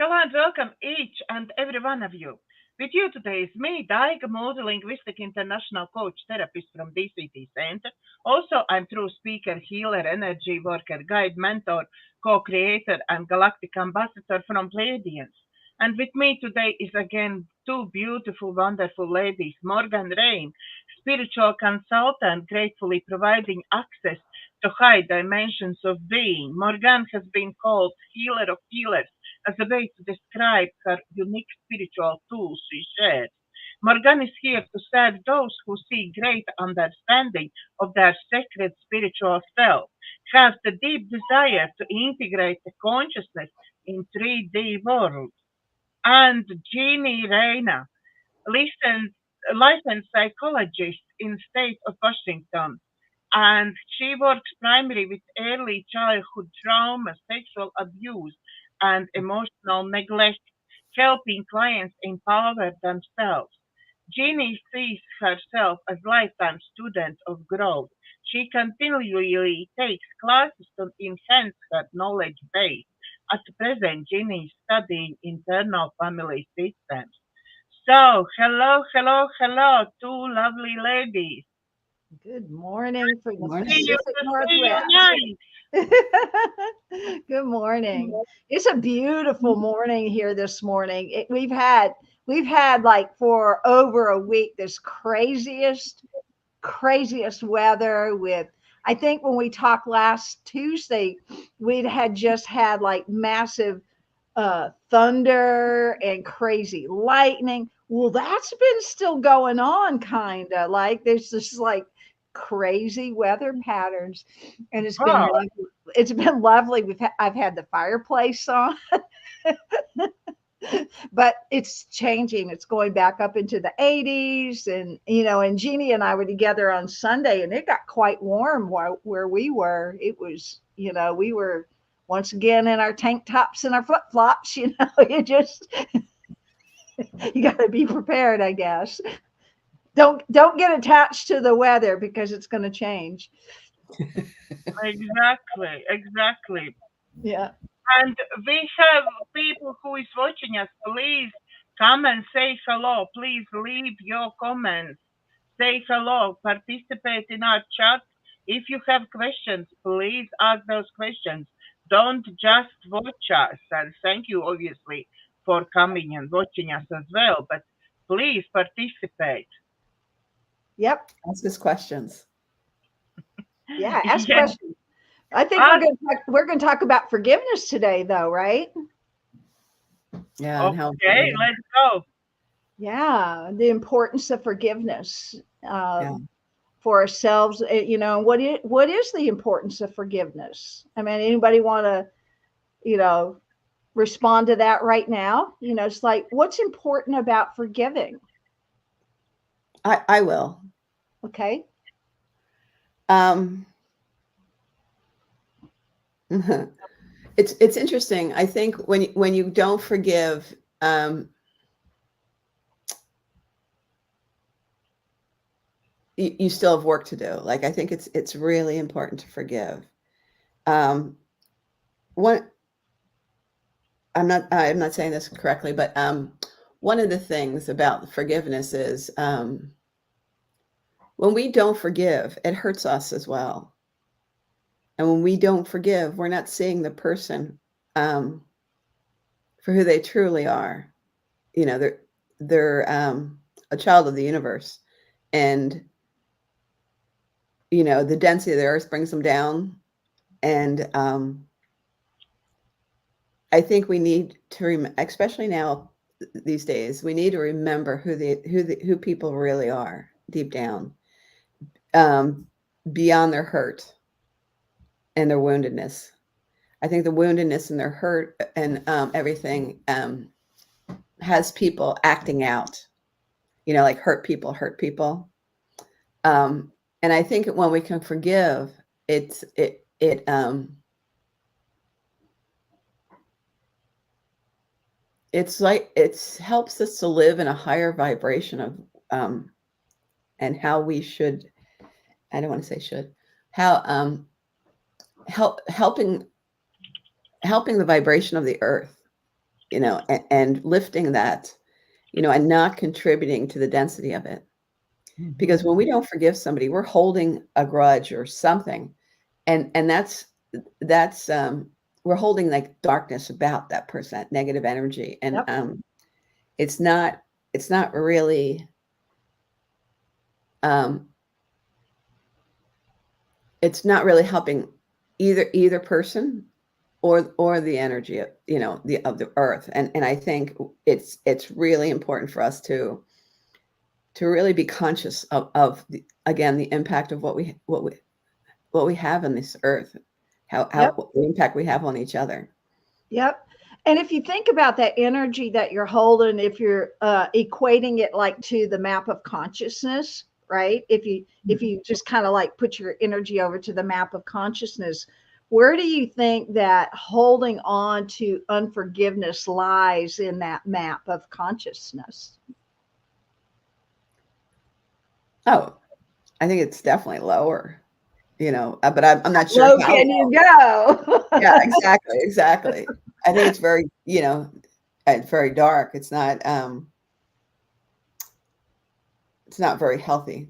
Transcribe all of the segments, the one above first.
Hello and welcome each and every one of you. With you today is me, Daiga, multilinguistic international coach therapist from DCTcentre. Also, I'm true speaker, healer, energy worker, guide, mentor, co-creator, and galactic ambassador from Pleiadians. And with me today is again two beautiful, wonderful ladies, Morganne Rayne, spiritual consultant, gratefully providing access to high dimensions of being. Morganne has been called healer of healers as a way to describe her unique spiritual tools she shares. Morgan is here to serve those who seek great understanding of their sacred spiritual self, have the deep desire to integrate the consciousness in 3D world. And Jeannie Reyna, licensed, licensed psychologist in state of Washington, and she works primarily with early childhood trauma, sexual abuse, and emotional neglect, helping clients empower themselves. Jeannie sees herself as lifetime student of growth. She continually takes classes to enhance her knowledge base. At present, Jeannie is studying internal family systems. So, hello, hello, hello, two lovely ladies. Good morning from the Morning. Pacific See you Northwest. nice. Good morning. It's a beautiful morning here this morning. We've had like for over a week this craziest weather with I think when we talked last Tuesday, we'd had just had like massive thunder and crazy lightning. Well, that's been still going on, kind of like there's this like crazy weather patterns, and it's been Oh, lovely. It's been lovely. I've had the fireplace on, but it's changing. It's going back up into the 80s, and and Jeannie and I were together on Sunday, and it got quite warm where we were. It was, we were once again in our tank tops and our flip flops. You just you got to be prepared, I guess. Don't get attached to the weather because it's going to change. exactly, exactly. Yeah. And we have people who is watching us. Please come and say hello. Please leave your comments. Say hello. Participate in our chat. If you have questions, please ask those questions. Don't just watch us. And thank you, obviously, for coming and watching us as well. But please participate. Yep. Ask us questions. Yeah. Ask Yes. questions. I think Ask. we're going to talk about forgiveness today, though, right? Yeah, and how Okay, important let's go. Yeah, the importance of forgiveness yeah. for ourselves. What is the importance of forgiveness? I mean, anybody want to you know respond to that right now? It's like, what's important about forgiving? I will. Okay. Um it's interesting. I think when you don't forgive, you still have work to do. Like I think it's really important to forgive. Um one I'm not saying this correctly, but one of the things about forgiveness is when we don't forgive, it hurts us as well. And when we don't forgive, we're not seeing the person um, for who they truly are. They're a child of the universe, and the density of the earth brings them down. And I think we need to, especially now these days, we need to remember who people really are deep down, um, beyond their hurt and their woundedness. I think the woundedness and their hurt and everything has people acting out, like hurt people. Um, and I think when we can forgive, it's like it helps us to live in a higher vibration of and how we should. I don't want to say should. How helping the vibration of the earth. and lifting that, and not contributing to the density of it. Because when we don't forgive somebody, we're holding a grudge or something. And that's we're holding like darkness about that person, that negative energy. And Yep. it's not really it's not really helping either person or the energy of the earth. And I think it's really important for us to really be conscious of the impact of what we have in this earth, how Yep. the impact we have on each other. Yep. And if you think about that energy that you're holding, if you're equating it like to the map of consciousness, right? If you just kind of like put your energy over to the map of consciousness, where do you think that holding on to unforgiveness lies in that map of consciousness? Oh, I think it's definitely lower, but I'm not sure Low how can low. you go? Yeah, exactly. I think it's very, very dark. It's not very healthy.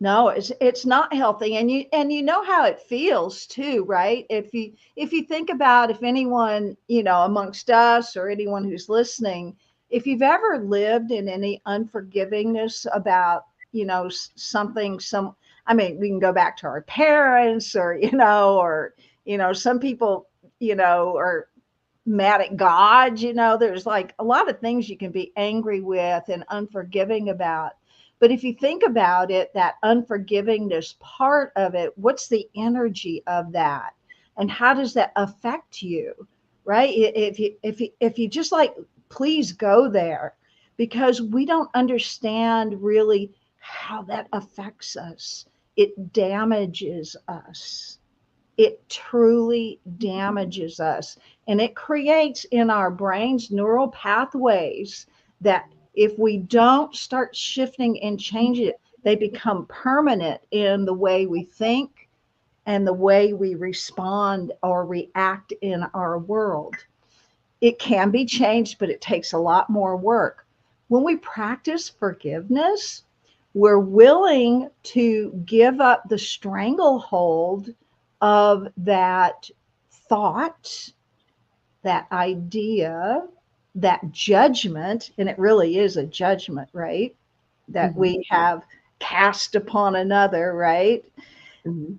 No, it's not healthy, and you know how it feels too, right? If you think about, if anyone, amongst us or anyone who's listening, if you've ever lived in any unforgivingness about, something, I mean, we can go back to our parents, or or some people, are mad at God. There's like a lot of things you can be angry with and unforgiving about. But if you think about it, that unforgivingness part of it, what's the energy of that? And how does that affect you? Right? If you just like, please go there, because we don't understand really how that affects us. It damages us. It truly damages us. And it creates in our brains neural pathways that, if we don't start shifting and change it, they become permanent in the way we think and the way we respond or react in our world. It can be changed, but it takes a lot more work. When we practice forgiveness, we're willing to give up the stranglehold of that thought, that idea, that judgment, and it really is a judgment, right? That Mm-hmm. we have cast upon another, right? Mm-hmm.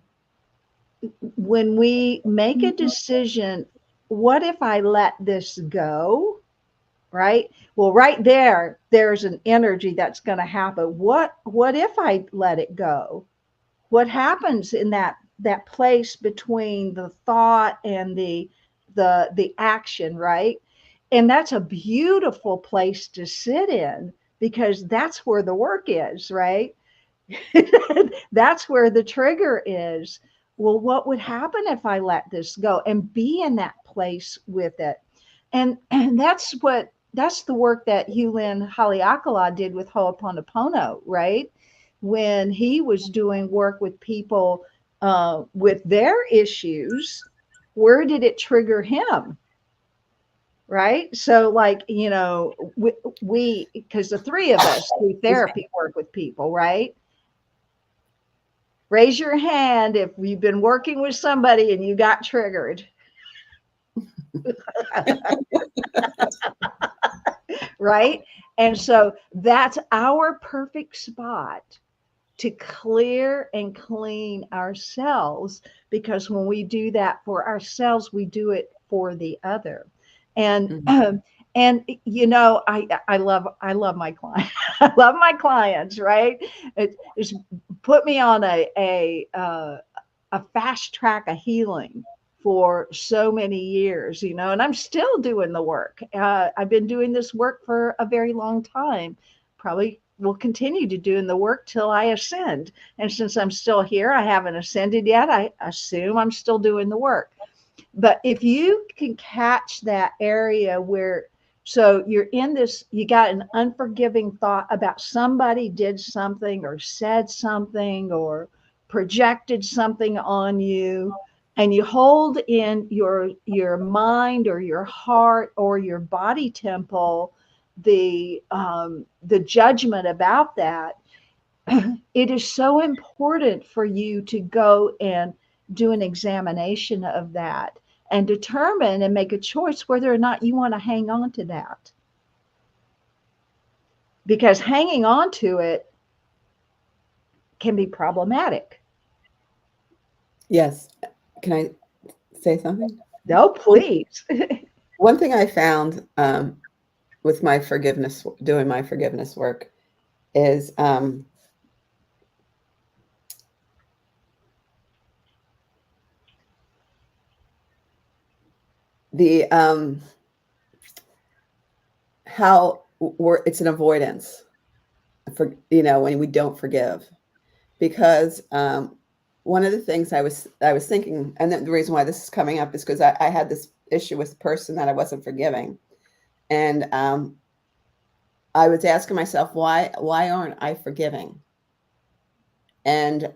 When we make a decision, what if I let this go? Right? Well, right there's an energy that's going to happen. What if I let it go? What happens in that place between the thought and the action, right? And that's a beautiful place to sit in, because that's where the work is, right? That's where the trigger is. Well, what would happen if I let this go, and be in that place with it? And that's the work that Hughlin Haleakala did with Ho'oponopono, right? When he was doing work with people with their issues, where did it trigger him? Right? So, like, we because the three of us do therapy work with people, right? Raise your hand if you've been working with somebody and you got triggered. Right? And so that's our perfect spot to clear and clean ourselves, because when we do that for ourselves, we do it for the other. And and I love my client. I love my clients, right? It's put me on a fast track of healing for so many years, and I'm still doing the work. I've been doing this work for a very long time. Probably will continue to doing the work till I ascend. And since I'm still here, I haven't ascended yet. I assume I'm still doing the work. But if you can catch that area where, so you're in this, you got an unforgiving thought about somebody did something or said something or projected something on you, and you hold in your mind or your heart or your body temple the judgment about that, it is so important for you to go and do an examination of that and determine and make a choice whether or not you want to hang on to that. Because hanging on to it can be problematic. Yes. Can I say something? No, please. One thing I found with my forgiveness, doing my forgiveness work, is the how it's an avoidance for, when we don't forgive, because one of the things I was thinking, and the reason why this is coming up is because I had this issue with the person that I wasn't forgiving, and I was asking myself, why aren't I forgiving? And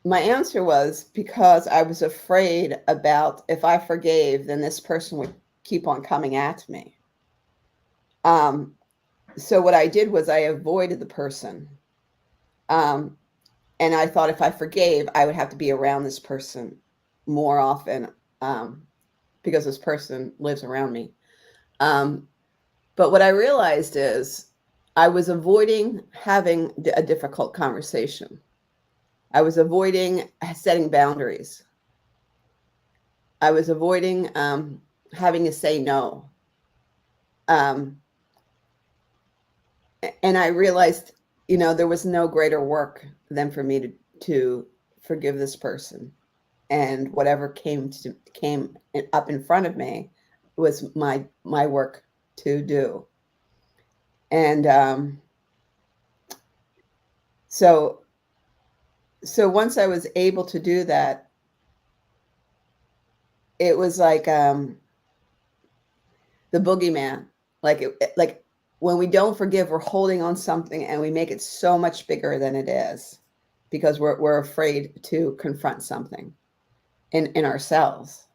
my answer was because I was afraid about, if I forgave, then this person would keep on coming at me. So what I did was I avoided the person. And I thought if I forgave, I would have to be around this person more often, because this person lives around me. But what I realized is I was avoiding having a difficult conversation. I was avoiding setting boundaries. I was avoiding having to say no. And I realized, there was no greater work than for me to forgive this person. And whatever came up in front of me was my work to do. And so once I was able to do that, it was like the boogeyman. Like when we don't forgive, we're holding on something and we make it so much bigger than it is, because we're afraid to confront something in ourselves.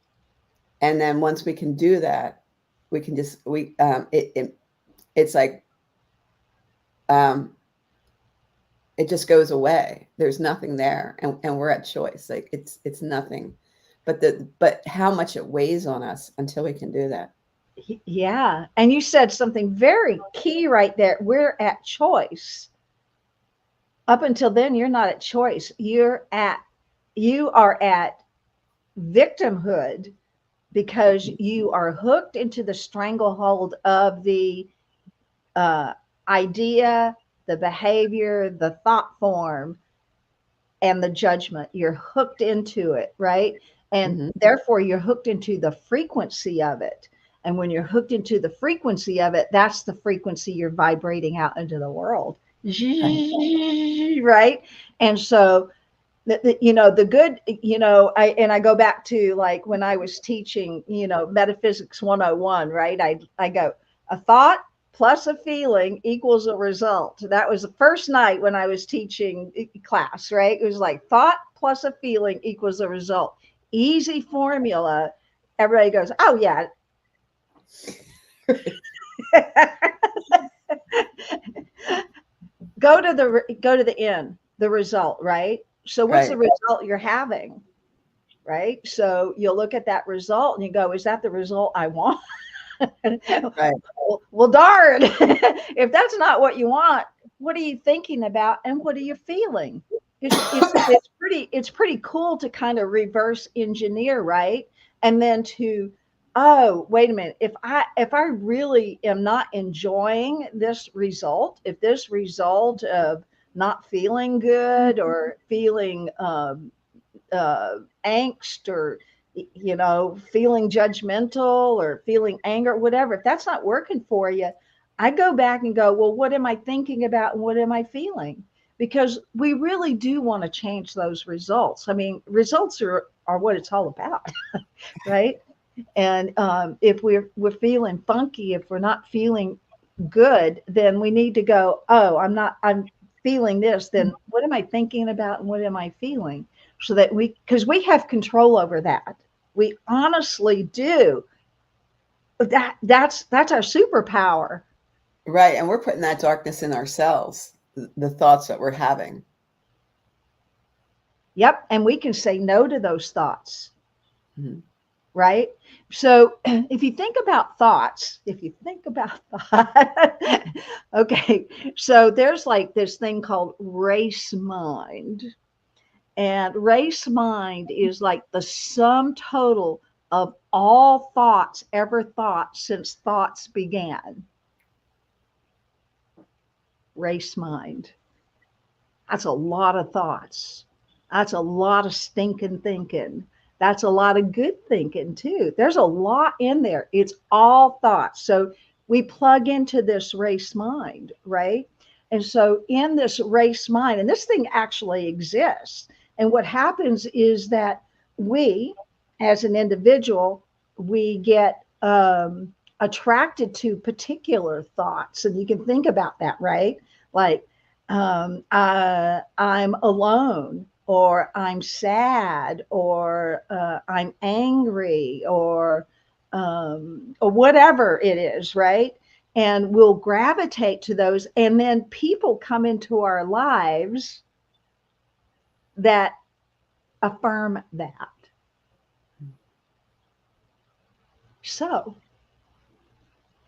And then once we can do that, we can just it's like it just goes away. There's nothing there, and we're at choice. Like it's nothing, but how much it weighs on us until we can do that. Yeah. And you said something very key right there. We're at choice. Up until then, you're not at choice. You are at victimhood, because you are hooked into the stranglehold of the idea, the behavior, the thought form, and the judgment. You're hooked into it, right? And therefore, you're hooked into the frequency of it. And when you're hooked into the frequency of it, that's the frequency you're vibrating out into the world. Right. And so, the good, I go back to like when I was teaching, metaphysics 101, right? I go, a thought plus a feeling equals a result. That was the first night when I was teaching class, right? It was like thought plus a feeling equals a result. Easy formula. Everybody goes, oh yeah. Go to the end, the result, right? So what's the result you're having, right? So you'll look at that result and you go, is that the result I want? Right. Well, darn. If that's not what you want, what are you thinking about and what are you feeling? It's pretty cool to kind of reverse engineer, right? And then to, oh, wait a minute, if I really am not enjoying this result, if this result of not feeling good or feeling angst, or feeling judgmental or feeling anger, whatever, if that's not working for you, I go back and go, well, what am I thinking about and what am I feeling? Because we really do want to change those results. I mean, results are what it's all about. Right? And if we're feeling funky, if we're not feeling good, then we need to go, oh, I'm feeling this, then what am I thinking about and what am I feeling? So that because we have control over that. We honestly do. That's our superpower. Right. And we're putting that darkness in ourselves, the thoughts that we're having. Yep. And we can say no to those thoughts. Mm-hmm. Right. So if you think about thoughts, okay. So there's like this thing called race mind. And race mind is like the sum total of all thoughts ever thought since thoughts began. Race mind. That's a lot of thoughts. That's a lot of stinking thinking. That's a lot of good thinking too. There's a lot in there. It's all thoughts. So we plug into this race mind, right? And so in this race mind, and this thing actually exists. And what happens is that we, as an individual, we get attracted to particular thoughts. And you can think about that, right? Like, I'm alone, or I'm sad, or I'm angry, or whatever it is, right? And we'll gravitate to those. And then people come into our lives that affirm that. So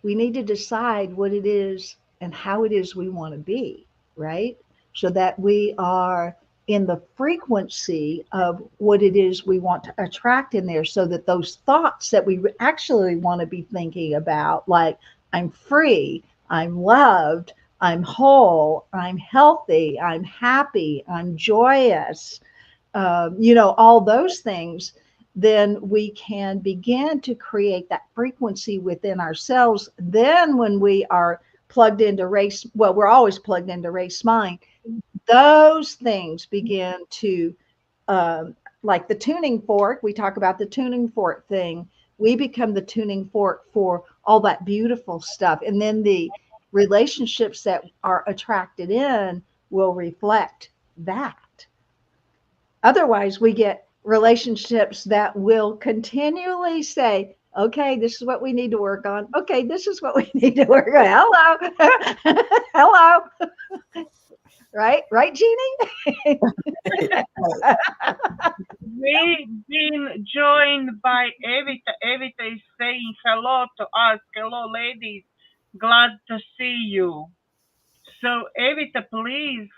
we need to decide what it is and how it is we want to be, right? So that we are in the frequency of what it is we want to attract in there, so that those thoughts that we actually want to be thinking about, like I'm free, I'm loved, I'm whole, I'm healthy, I'm happy, I'm joyous, all those things, then we can begin to create that frequency within ourselves. Then when we are plugged into race, well, we're always plugged into race mind, those things begin to, like the tuning fork, we talk about the tuning fork thing, we become the tuning fork for all that beautiful stuff. And then the relationships that are attracted in will reflect that. Otherwise, we get relationships that will continually say, okay, this is what we need to work on. Okay, this is what we need to work on. Hello. Hello. Right, Jeannie? We've been joined by Evita. Evita is saying hello to us. Hello, ladies. Glad to see you. So, Evita, please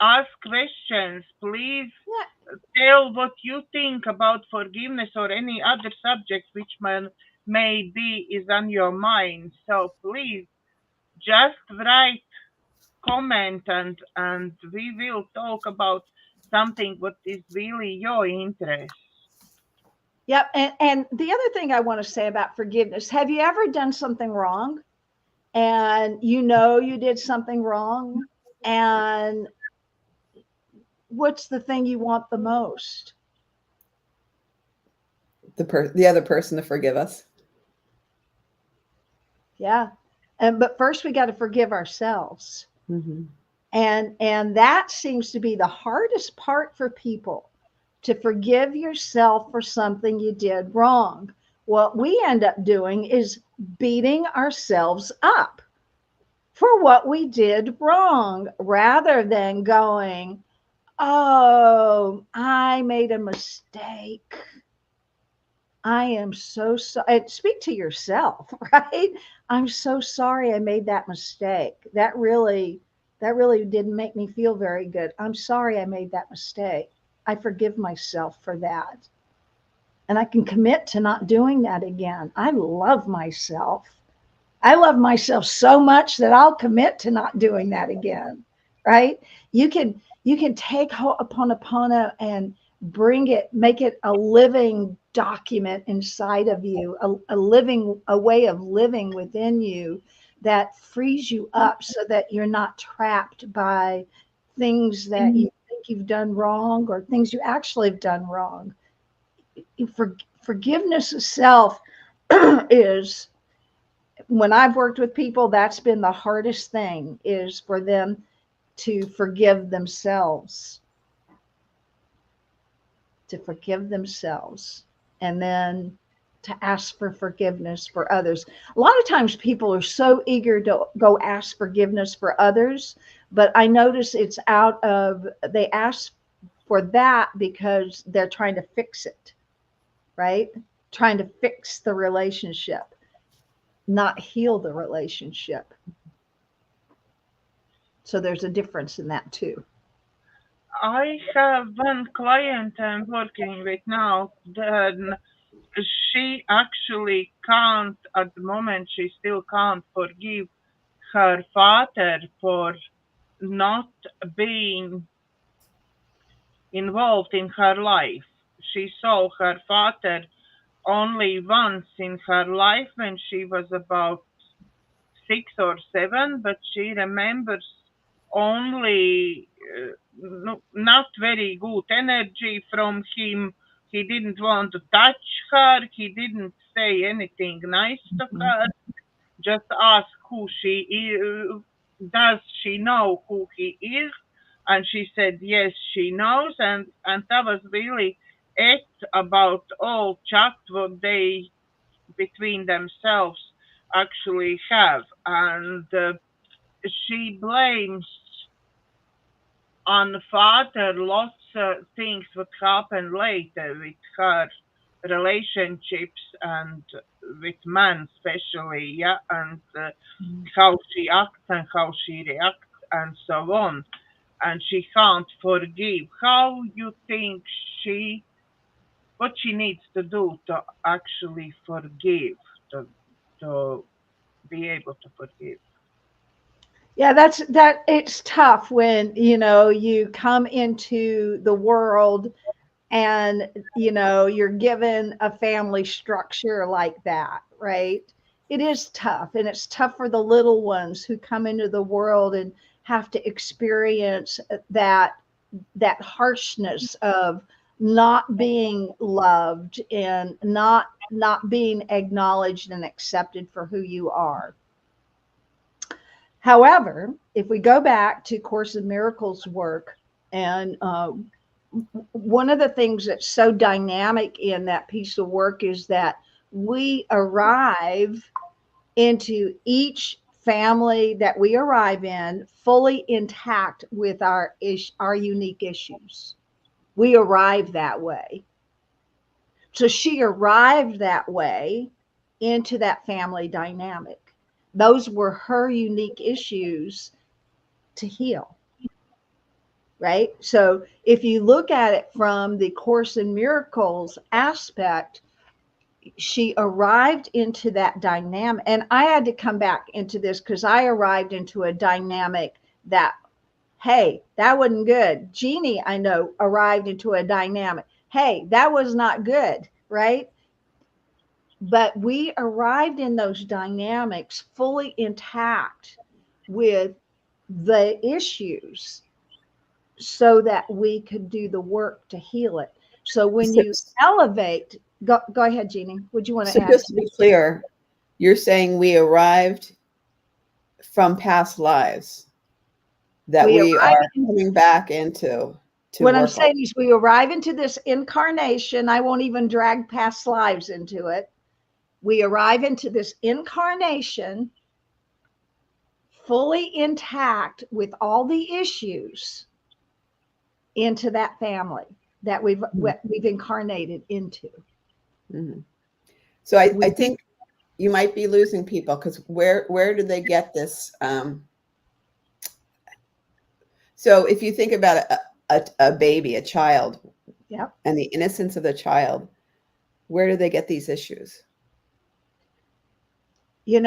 ask questions. Please tell what you think about forgiveness or any other subject which may be is on your mind. So please just write, comment, and we will talk about something what is really your interest. Yep. And the other thing I want to say about forgiveness, have you ever done something wrong and you did something wrong, and what's the thing you want the most? The other person to forgive us. Yeah. But first we got to forgive ourselves. Mm-hmm. And that seems to be the hardest part for people, to forgive yourself for something you did wrong. What we end up doing is beating ourselves up for what we did wrong, rather than going, oh, I made a mistake. I am so sorry. Speak to yourself, right? I'm so sorry I made that mistake. That really didn't make me feel very good. I'm sorry I made that mistake. I forgive myself for that. And I can commit to not doing that again. I love myself. I love myself so much that I'll commit to not doing that again, right? You can take Ho'oponopono and make it a living document inside of you, a way of living within you that frees you up, so that you're not trapped by things that you think you've done wrong, or things you actually have done wrong. Forgiveness itself is when I've worked with people, that's been the hardest thing, is for them to forgive themselves, and then to ask for forgiveness for others. A lot of times people are so eager to go ask forgiveness for others, but I notice it's out of, they ask for that because they're trying to fix it, right? Trying to fix the relationship, not heal the relationship. So there's a difference in that too. I have one client I'm working with now. Then she actually can't, at the moment, she still can't forgive her father for not being involved in her life. She saw her father only once in her life when she was about 6 or 7, but she remembers only not very good energy from him. He didn't want to touch her. He didn't say anything nice to her. Just ask who she is. Does she know who he is? And she said yes, she knows. And that was really it about all chat what they between themselves actually have. And she blames on father lots of things what happen later with her relationships and with men especially, yeah, and how she acts and how she reacts and so on. And she can't forgive. How you think what she needs to do to actually forgive, to be able to forgive? Yeah, it's tough when, you come into the world and, you're given a family structure like that, right? It is tough, and it's tough for the little ones who come into the world and have to experience that harshness of not being loved and not being acknowledged and accepted for who you are. However, if we go back to Course in Miracles work, and one of the things that's so dynamic in that piece of work is that we arrive into each family that we arrive in fully intact with our unique issues. We arrive that way. So she arrived that way into that family dynamic. Those were her unique issues to heal, right? So if you look at it from the Course in Miracles aspect, she arrived into that dynamic. And I had to come back into this because I arrived into a dynamic that, hey, that wasn't good. Jeannie, I know, arrived into a dynamic. Hey, that was not good, right? But we arrived in those dynamics fully intact with the issues so that we could do the work to heal it. So when you elevate, go ahead, Jeannie. Would you want to So add? just to be clear, you're saying we arrived from past lives that we are coming back into. What I'm saying is we arrive into this incarnation. I won't even drag past lives into it. We arrive into this incarnation fully intact with all the issues into that family that we've incarnated into. Mm-hmm. So I think you might be losing people, because where do they get this? So if you think about a baby, a child, yep, and the innocence of the child, where do they get these issues? Who's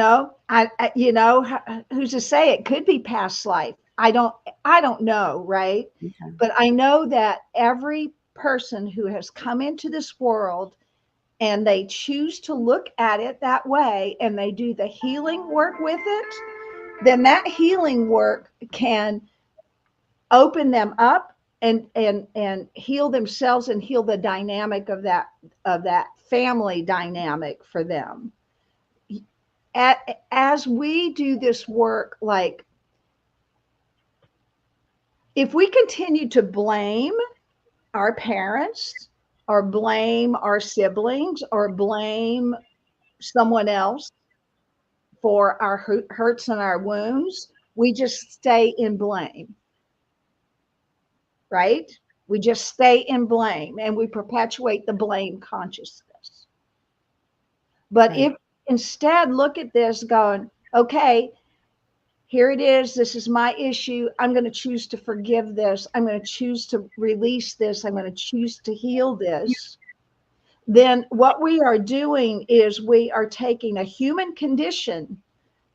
to say? It could be past life. I don't know, right? Okay. But I know that every person who has come into this world and they choose to look at it that way and they do the healing work with it, then that healing work can open them up and heal themselves and heal the dynamic of that family dynamic for them. as we do this work, like if we continue to blame our parents or blame our siblings or blame someone else for our hurts and our wounds, we just stay in blame, right? We just stay in blame and we perpetuate the blame consciousness. But Right. if instead look at this going, okay, here it is. This is my issue. I'm going to choose to forgive this. I'm going to choose to release this. I'm going to choose to heal this. Then what we are doing is we are taking a human condition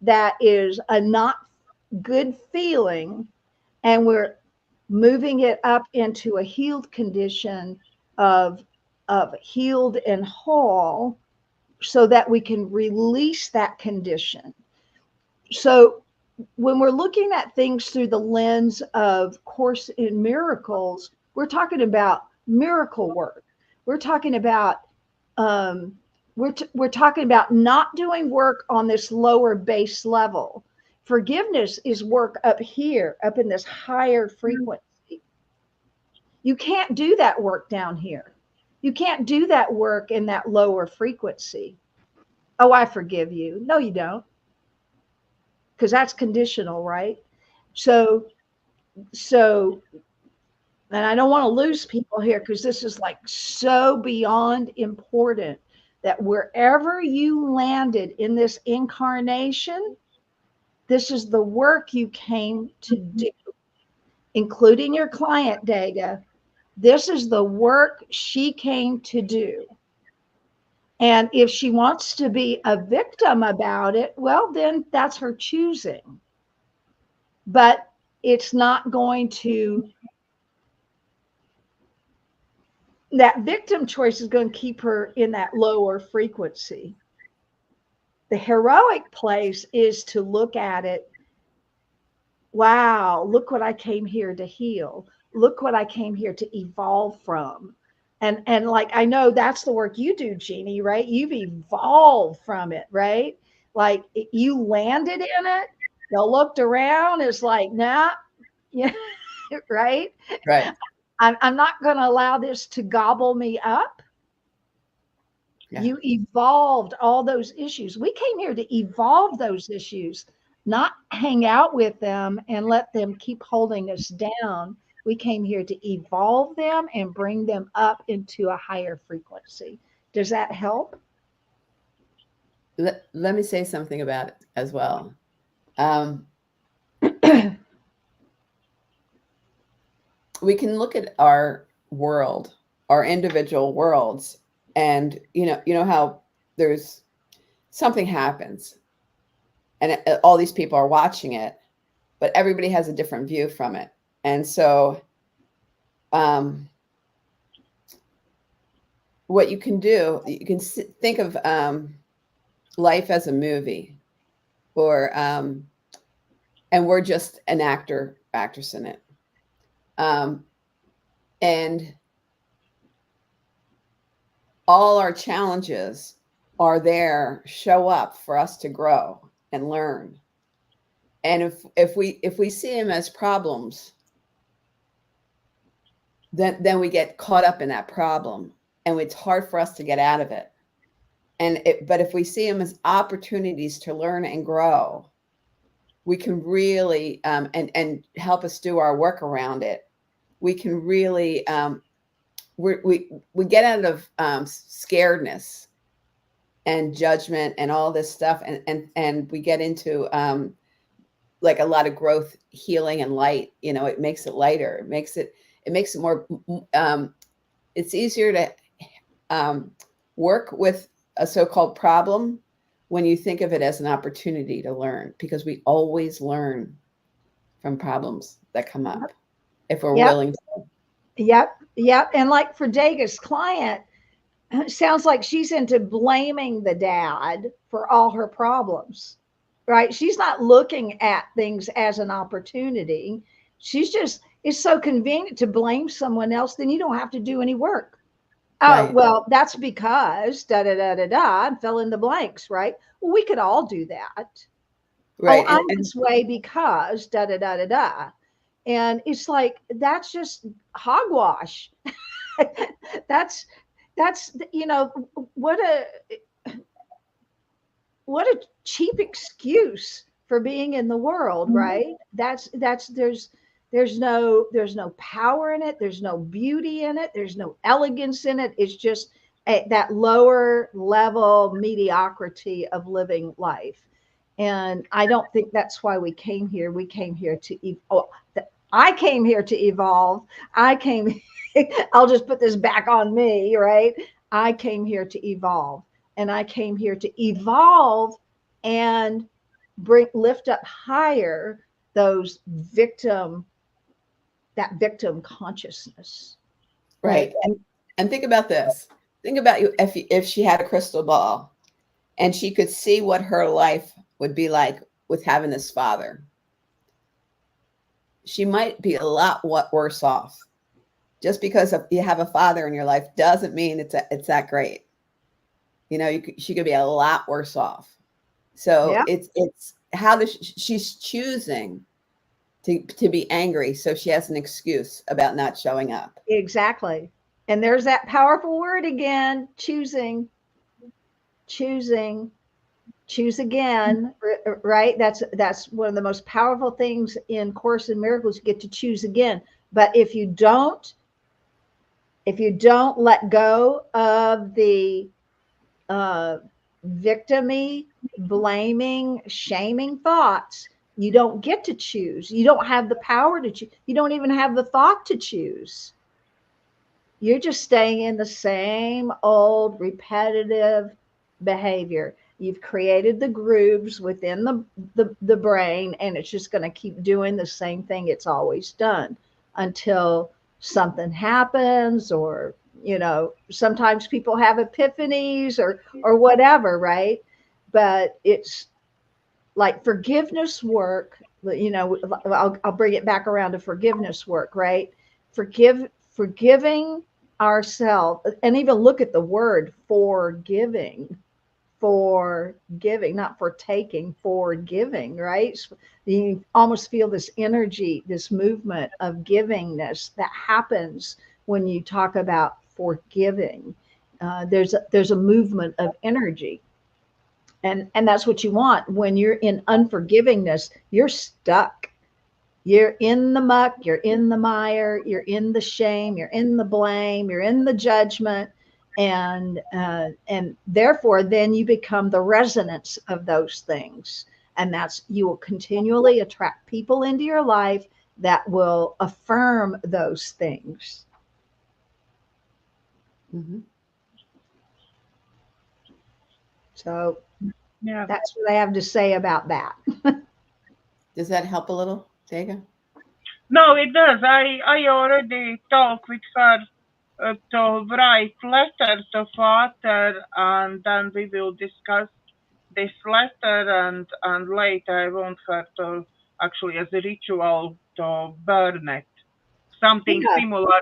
that is a not good feeling and we're moving it up into a healed condition of healed and whole so that we can release that condition. So when we're looking at things through the lens of Course in Miracles, we're talking about miracle work. We're talking about we're talking about not doing work on this lower base level. Forgiveness is work up here, up in this higher frequency. You can't do that work down here. You can't do that work in that lower frequency. Oh, I forgive you. No, you don't. Because that's conditional, right? So, and I don't want to lose people here because this is like so beyond important that wherever you landed in this incarnation, this is the work you came to do, including your client, Daga. This is the work she came to do. And if she wants to be a victim about it, well, then that's her choosing. But it's not going to, that victim choice is going to keep her in that lower frequency. The heroic place is to look at it. Wow, look what I came here to heal. Look what I came here to evolve from. And like, I know that's the work you do, Jeannie, right? You've evolved from it, right? Like you landed in it. You looked around. It's like, nah, yeah, right? Right. I'm not going to allow this to gobble me up. Yeah. You evolved all those issues. We came here to evolve those issues, not hang out with them and let them keep holding us down. We came here to evolve them and bring them up into a higher frequency. Does that help? Let me say something about it as well. We can look at our world, our individual worlds, and you know how there's something happens and all these people are watching it, but everybody has a different view from it. And so what you can do, you can think of life as a movie, or and we're just an actress in it. And all our challenges are there, show up for us to grow and learn. And if we see them as problems, then we get caught up in that problem, and it's hard for us to get out of it. But if we see them as opportunities to learn and grow, we can really and help us do our work around it. We can really we get out of scaredness and judgment and all this stuff, and we get into like a lot of growth, healing, and light. You know, it makes it lighter. It makes it more. It's easier to work with a so-called problem when you think of it as an opportunity to learn, because we always learn from problems that come up if we're willing to. Yep. And like for Daga's client, it sounds like she's into blaming the dad for all her problems, right? She's not looking at things as an opportunity. She's just, it's so convenient to blame someone else, then you don't have to do any work. Oh, Right. well, that's because da da da da da, and fill in the blanks, right? Well, we could all do that. Oh, Right. I'm And this way because da da da da da. And it's like that's just hogwash. that's that's what a what a cheap excuse for being in the world, right? That's there's no power in it, there's no beauty in it, there's no elegance in it. It's just that lower level mediocrity of living life. And I don't think that's why we came here. We came here to I came here to evolve. I came I'll just put this back on me, right? I came here to evolve, and I came here to evolve and lift up higher those victim consciousness, right? right. And think about this. Think about you if she had a crystal ball and she could see what her life would be like with having this father. She might be a lot worse off. Just because you have a father in your life doesn't mean it's that great. She could be a lot worse off. So Yeah, it's how she's choosing to be angry, so she has an excuse about not showing up. exactly. And there's that powerful word again, choosing, choosing, choose again, right? That's one of the most powerful things in Course in Miracles. You get to choose again. But if you don't let go of the uh, victimy, blaming, shaming thoughts, you don't get to choose. You don't have the power to choose. You don't even have the thought to choose. You're just staying in the same old repetitive behavior. You've created the grooves within the brain, and it's just going to keep doing the same thing it's always done until something happens, or sometimes people have epiphanies or whatever, right? But it's like forgiveness work. I'll bring it back around to forgiveness work, right? Forgiving ourselves, and even look at the word forgiving, not for taking, forgiving, right? So you almost feel this energy, this movement of givingness that happens when you talk about forgiving. There's a movement of energy, and that's what you want. When you're in unforgivingness, you're stuck. You're in the muck, you're in the mire, you're in the shame, you're in the blame, you're in the judgment, and therefore then you become the resonance of those things, and that's you will continually attract people into your life that will affirm those things. Mm-hmm. So Yeah. that's what I have to say about that. Does that help a little, Jacob? No, it does. I already talked with her to write letter to father, and then we will discuss this letter, and later I want her to actually as a ritual to burn it. Something Yeah, similar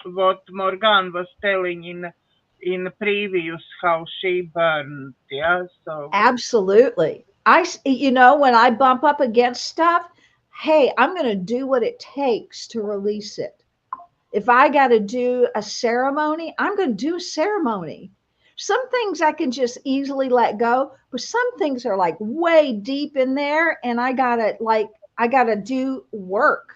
what Morganne was telling in previous how she burned. Yeah, so absolutely. When I bump up against stuff, hey, I'm going to do what it takes to release it. If I got to do a ceremony, I'm going to do a ceremony. Some things I can just easily let go, but some things are like way deep in there, and I got to do work.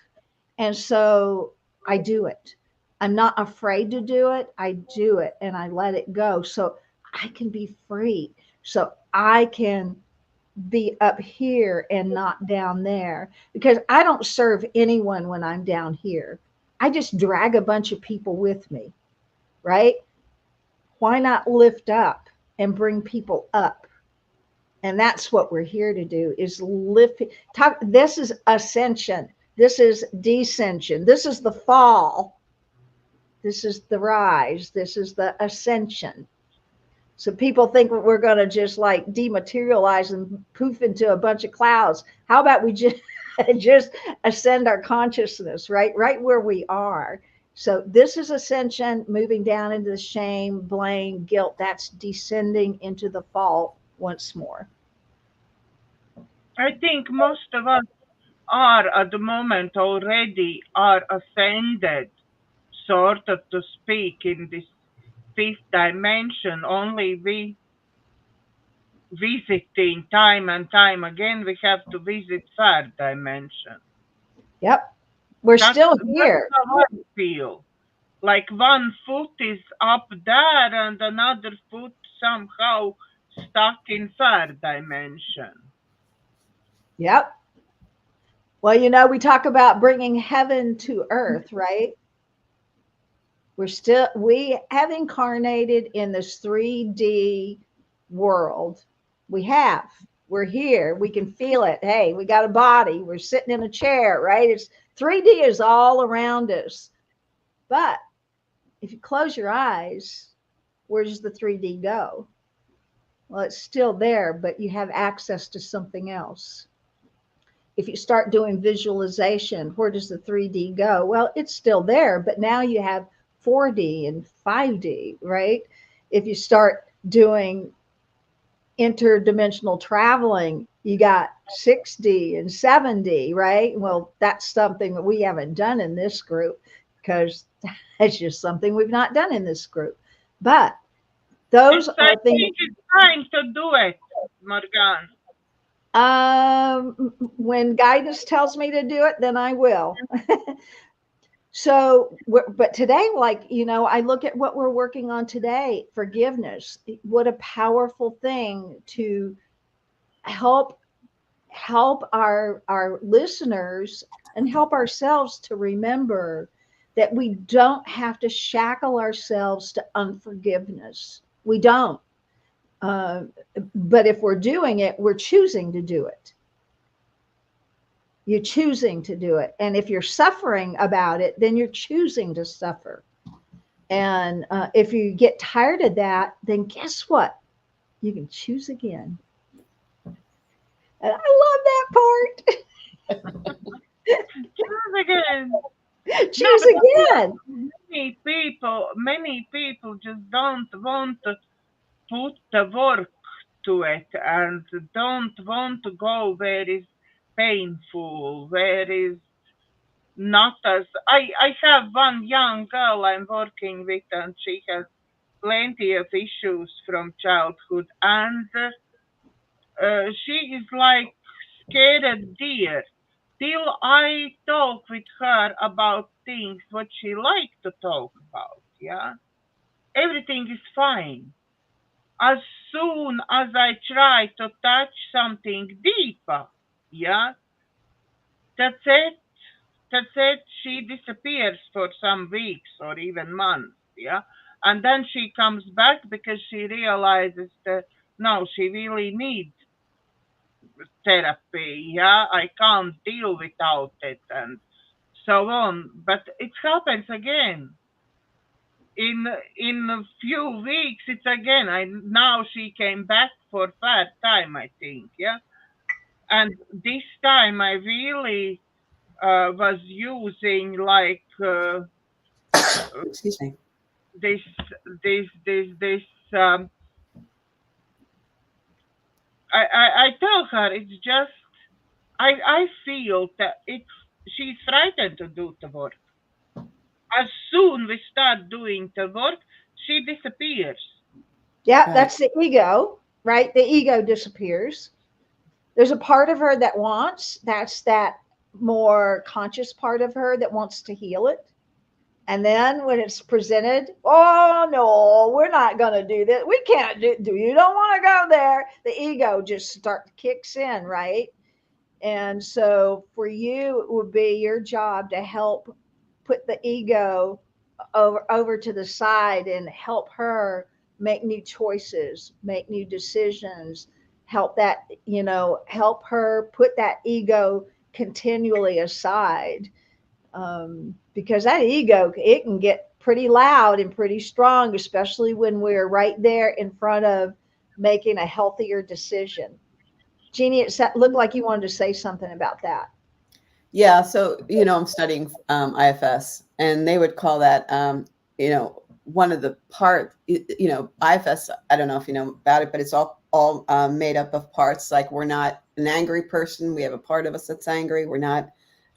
And so I do it. I'm not afraid to do it. I do it and I let it go so I can be free. So I can be up here and not down there, because I don't serve anyone when I'm down here. I just drag a bunch of people with me, right? Why not lift up and bring people up? And that's what we're here to do, is lift. This is ascension. This is descension. This is the fall. This is the rise. This is the ascension. So people think we're going to just like dematerialize and poof into a bunch of clouds. How about we just just ascend our consciousness right where we are, So this is ascension, moving down into the shame, blame, guilt. That's descending into the fault once more. I think most of us are at the moment already are ascended, sort of to speak, in this fifth dimension. Only we visiting time and time again, we have to visit third dimension. Yep. We're still That's here. how I feel. Like one foot is up there and another foot somehow stuck in third dimension. Yep. Well, you know, we talk about bringing heaven to earth, right? We have incarnated in this 3D world. We're here. We can feel it. Hey, we got a body. We're sitting in a chair, right? It's 3D is all around us. But if you close your eyes, where does the 3D go? Well, it's still there, but you have access to something else. If you start doing visualization, where does the 3D go? Well, it's still there, but now you have 4D and 5D, right? If you start doing interdimensional traveling, you got 6D and 7D, right? Well, that's something that we haven't done in this group because it's just something we've not done in this group. But those are I things. think it's time to do it, Morganne. When guidance tells me to do it, then I will. So, but today, like, you know, I look at what we're working on today, forgiveness. What a powerful thing to help our listeners and help ourselves to remember that we don't have to shackle ourselves to unforgiveness. We don't. But if we're doing it, we're choosing to do it. You're choosing to do it. And if you're suffering about it, then you're choosing to suffer. And if you get tired of that, then guess what? You can choose again. And I love that part. Choose again. Choose again. Many people just don't want to put the work to it and don't want to go where is painful, where is not as I have one young girl I'm working with and she has plenty of issues from childhood and she is like scared deer till I talk with her about things what she likes to talk about. Yeah, everything is fine. As soon as I try to touch something deeper, yeah, that's it. That's it. She disappears for some weeks or even months, yeah, and then she comes back because she realizes that no, she really needs therapy. Yeah, I can't deal without it and so on. But it happens again. In a few weeks, it's again. Now she came back for third time, I think. Yeah, and this time I really was using like Excuse me. this this. Um, I tell her it's just I feel that it's she's frightened to do the work. As soon we start doing the work, she disappears. Yeah, Right. that's the ego, right? The ego disappears. There's a part of her that wants, that's that more conscious part of her that wants to heal it. And then when it's presented, oh no, we're not going to do this. We can't do, you don't want to go there. The ego just kicks in, right? And so for you, it would be your job to help put the ego over to the side and help her make new choices, make new decisions, help that, you know, help her put that ego continually aside. Because that ego, it can get pretty loud and pretty strong, especially when we're right there in front of making a healthier decision. Jeannie, it looked like you wanted to say something about that. Yeah. So, I'm studying IFS, and they would call that, one of the IFS, I don't know if you know about it, but it's all made up of parts. Like, we're not an angry person. We have a part of us that's angry. We're not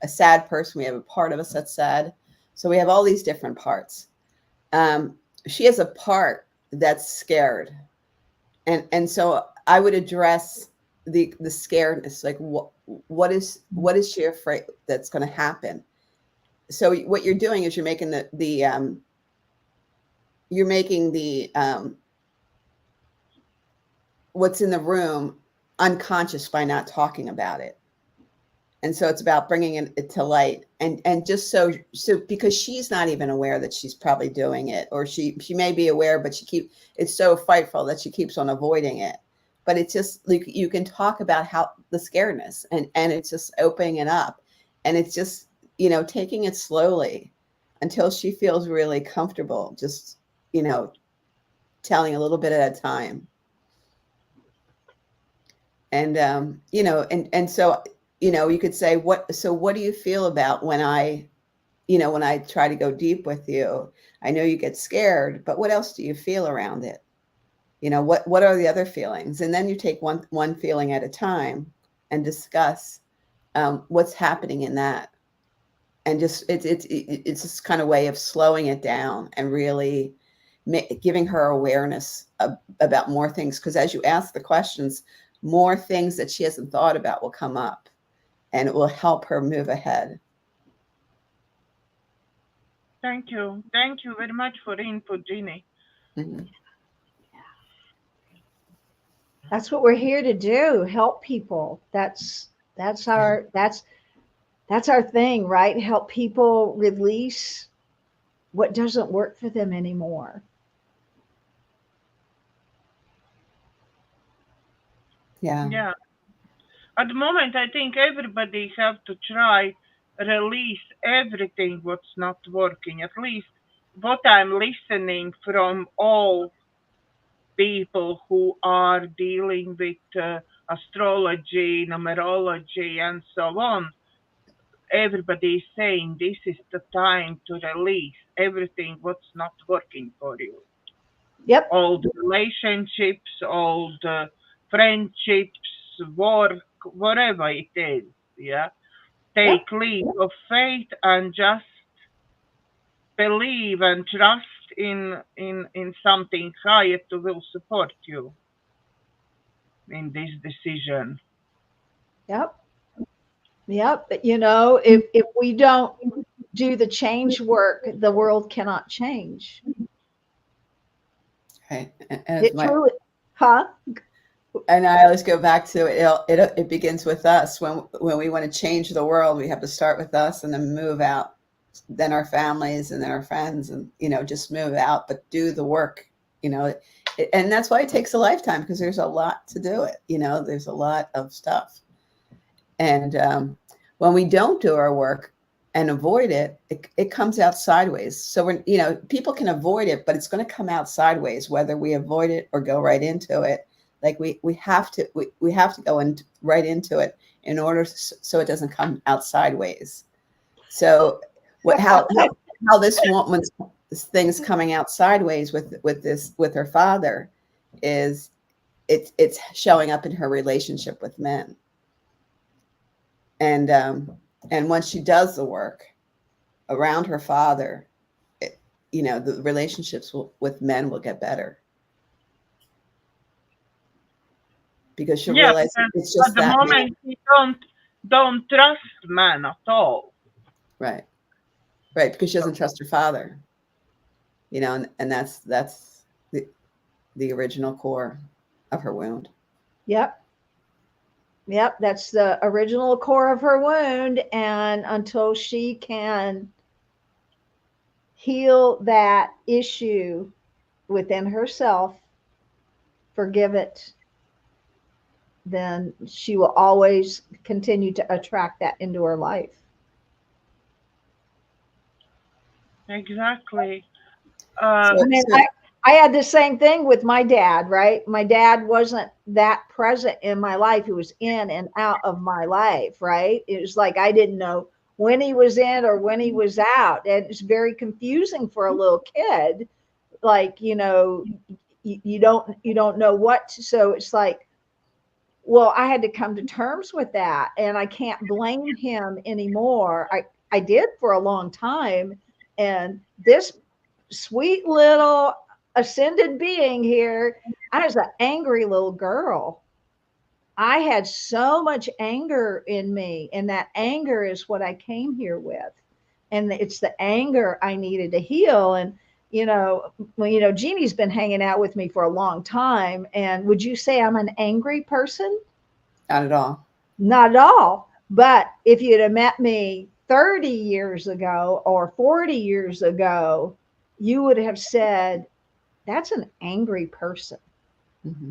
a sad person. We have a part of us that's sad. So we have all these different parts. She has a part that's scared. And so I would address the scaredness, like what is she afraid that's going to happen? So what you're doing is you're making what's in the room unconscious by not talking about it. And so it's about bringing it to light, and just so because she's not even aware that she's probably doing it, or she may be aware, but it's so frightful that she keeps on avoiding it. But it's just like, you can talk about how the scaredness, and it's just opening it up, and it's just, taking it slowly until she feels really comfortable, just, telling a little bit at a time. And, and so, you could say, what do you feel about when I try to go deep with you? I know you get scared, but what else do you feel around it? What are the other feelings? And then you take one feeling at a time and discuss what's happening in that. And just, it's this kind of way of slowing it down and really giving her awareness about more things. Because as you ask the questions, more things that she hasn't thought about will come up, and it will help her move ahead. Thank you very much for the input, Jeannie. Mm-hmm. That's what we're here to do, help people. That's our thing, right? Help people release what doesn't work for them anymore. Yeah. At the moment, I think everybody have to try release everything what's not working. At least what I'm listening from all people who are dealing with astrology, numerology, and so on. Everybody is saying this is the time to release everything what's not working for you. Yep. All the relationships, all the friendships, work, whatever it is. Yeah. Take leap of faith and just believe and trust in something higher to will support you in this decision. Yep. But if we don't do the change work, the world cannot change. Right. Truly, huh? And I always go back to it begins with us. When we want to change the world, we have to start with us and then move out, then our families, and then our friends, and just move out, but do the work. And that's why it takes a lifetime, because there's a lot to do it. There's a lot of stuff. And when we don't do our work and avoid it, it comes out sideways. So when people can avoid it, but it's going to come out sideways, whether we avoid it or go right into it. Like we have to go right into it in order so it doesn't come out sideways. So how this woman's thing's coming out sideways with her father is it's showing up in her relationship with men. And once she does the work around her father, the relationships with men will get better. Because she'll realize it's just at the moment we don't trust men at all. Right, because she doesn't trust her father. And that's the original core of her wound. Yep, that's the original core of her wound, and until she can heal that issue within herself, forgive it, then she will always continue to attract that into her life. Exactly. I I had the same thing with my dad, right? My dad wasn't that present in my life. He was in and out of my life, right? It was like I didn't know when he was in or when he was out. And it's very confusing for a little kid. Like, you don't know what to, so it's like, well, I had to come to terms with that, and I can't blame him anymore. I did for a long time, and this sweet little ascended being here, I was an angry little girl. I had so much anger in me, and that anger is what I came here with. And it's the anger I needed to heal. And Jeannie's been hanging out with me for a long time. And would you say I'm an angry person? Not at all. Not at all. But if you'd have met me 30 years ago or 40 years ago, you would have said, that's an angry person, Mm-hmm.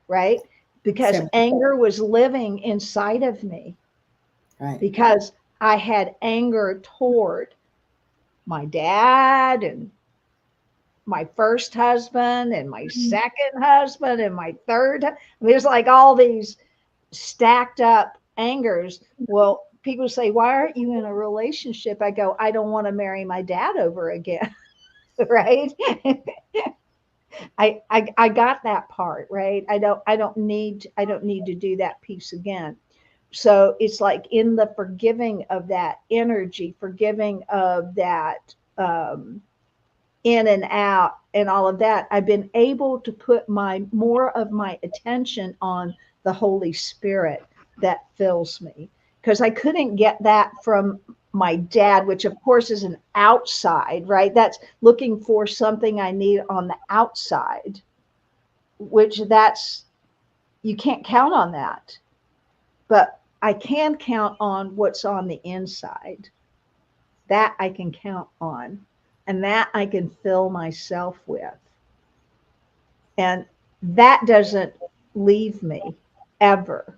right? Because Same. anger was living inside of me, Right. because I had anger toward my dad and my first husband and my second husband and my third. There's like all these stacked up angers. Well, people say, why aren't you in a relationship? I go, I don't want to marry my dad over again. Right. I got that part, right. I don't need to do that piece again. So it's like in the forgiving of that energy, forgiving of that, in and out and all of that, I've been able to put more of my attention on the Holy Spirit that fills me, because I couldn't get that from my dad, which of course is an outside, right? That's looking for something I need on the outside, which you can't count on that. But I can count on what's on the inside. That I can count on, and that I can fill myself with. And that doesn't leave me ever,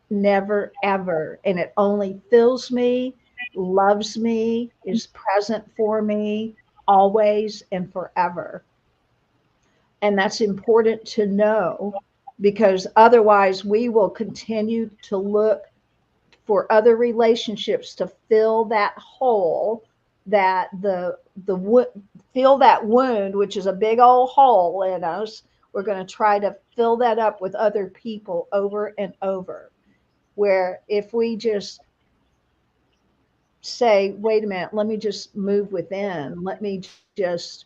never, ever. And it only fills me, loves me, is present for me always and forever. And that's important to know, because otherwise we will continue to look for other relationships to fill that hole, that fill that wound, which is a big old hole in us. We're going to try to fill that up with other people over and over. Where if we just say, wait a minute, let me just move within, let me just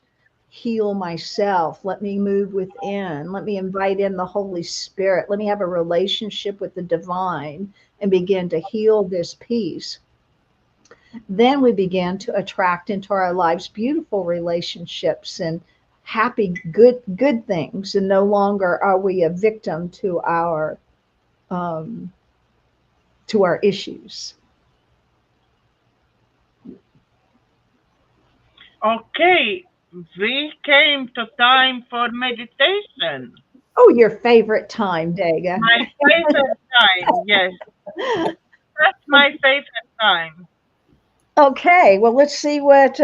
heal myself, let me move within, let me invite in the Holy Spirit, let me have a relationship with the divine and begin to heal this piece, then we begin to attract into our lives beautiful relationships and happy, good things, and no longer are we a victim um, to our issues. Okay, we came to time for meditation. Oh, your favorite time, Daga. My favorite time, yes, that's my favorite time. Okay, well, let's see what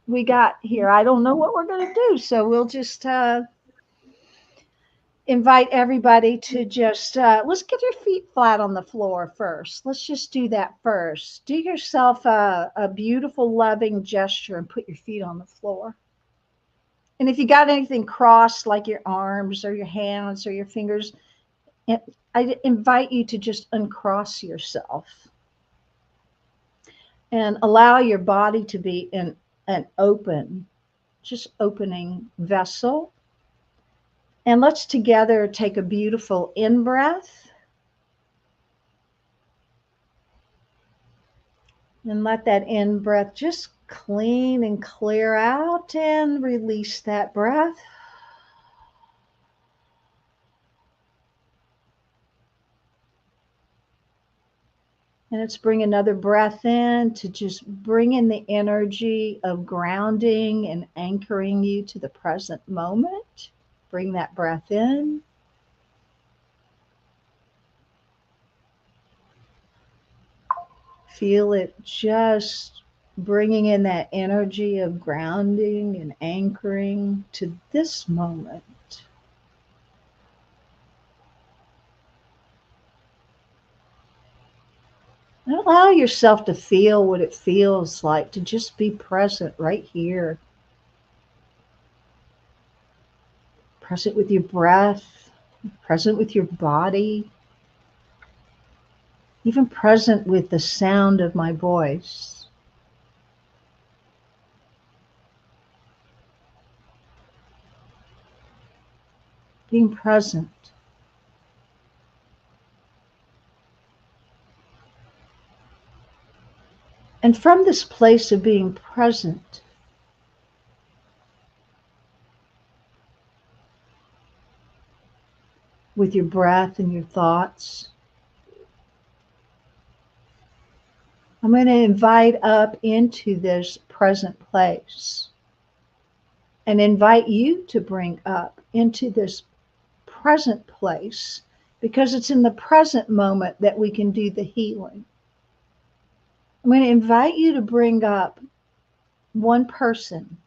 we got here. I don't know what we're going to do, so we'll just invite everybody to just let's get your feet flat on the floor first. Let's just do that first. Do yourself a beautiful, loving gesture and put your feet on the floor. And if you got anything crossed, like your arms or your hands or your fingers, I invite you to just uncross yourself and allow your body to be in an open, just opening vessel. And let's together take a beautiful in breath and let that in breath just clean and clear out, and release that breath. And let's bring another breath in to just bring in the energy of grounding and anchoring you to the present moment. Bring that breath in. Feel it just bringing in that energy of grounding and anchoring to this moment. And allow yourself to feel what it feels like to just be present right here. Present with your breath, present with your body, even present with the sound of my voice. Being present. And from this place of being present, with your breath and your thoughts, I'm going to invite up into this present place and invite you to bring up into this present place, because it's in the present moment that we can do the healing. I'm going to invite you to bring up one person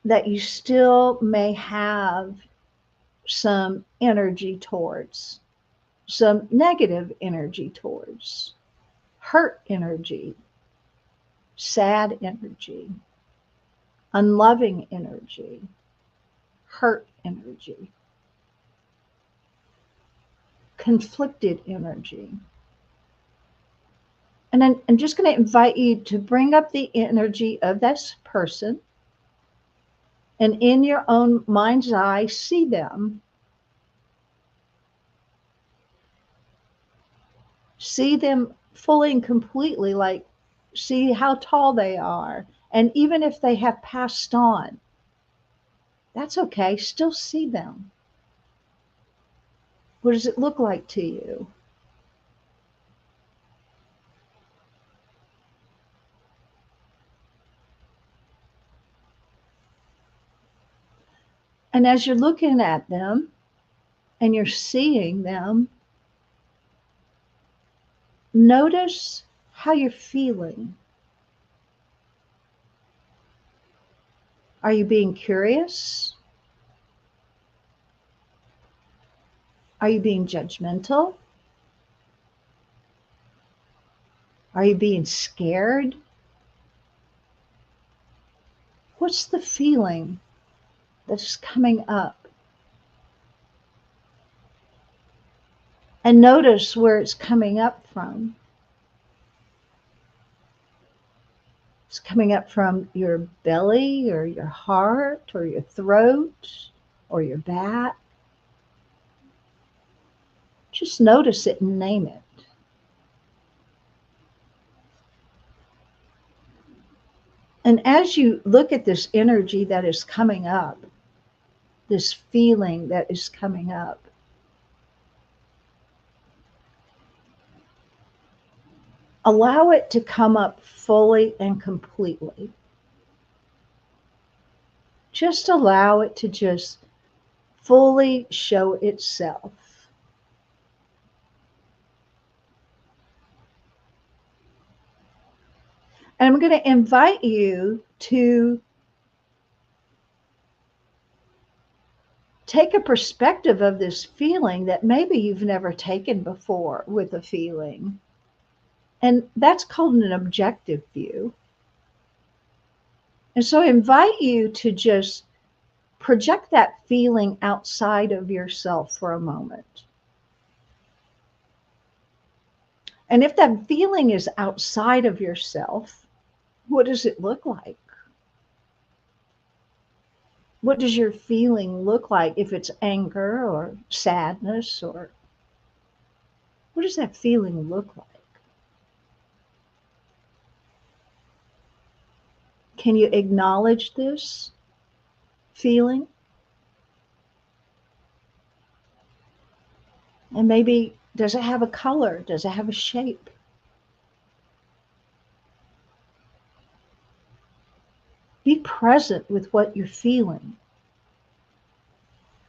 that you still may have some energy towards, some negative energy towards, hurt energy, sad energy, unloving energy, hurt energy, conflicted energy. And then I'm just going to invite you to bring up the energy of this person, and in your own mind's eye, see them. See them fully and completely, like see how tall they are. And even if they have passed on, that's okay, still see them. What does it look like to you? And as you're looking at them and you're seeing them, notice how you're feeling. Are you being curious? Are you being judgmental? Are you being scared? What's the feeling that's coming up? And notice where it's coming up from. It's coming up from your belly or your heart or your throat or your back. Just notice it and name it. And as you look at this energy that is coming up, this feeling that is coming up, allow it to come up fully and completely. Just allow it to just fully show itself. And I'm going to invite you to take a perspective of this feeling that maybe you've never taken before with a feeling. And that's called an objective view. And so I invite you to just project that feeling outside of yourself for a moment. And if that feeling is outside of yourself, what does it look like? What does your feeling look like? If it's anger or sadness, or what does that feeling look like? Can you acknowledge this feeling? And maybe, does it have a color? Does it have a shape? Be present with what you're feeling.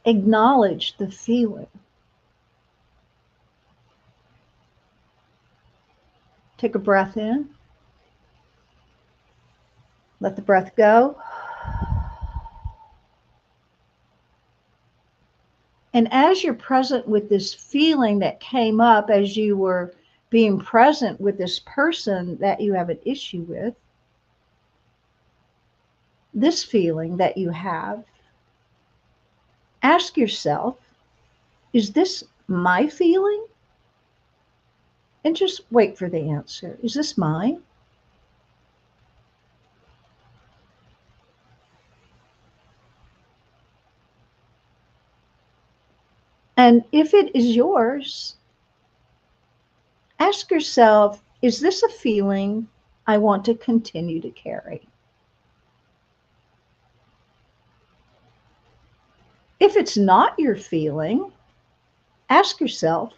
Acknowledge the feeling. Take a breath in Let the breath go. And as you're present with this feeling that came up as you were being present with this person that you have an issue with, this feeling that you have, ask yourself, is this my feeling? And just wait for the answer. Is this mine? And if it is yours, ask yourself, is this a feeling I want to continue to carry? If it's not your feeling, ask yourself,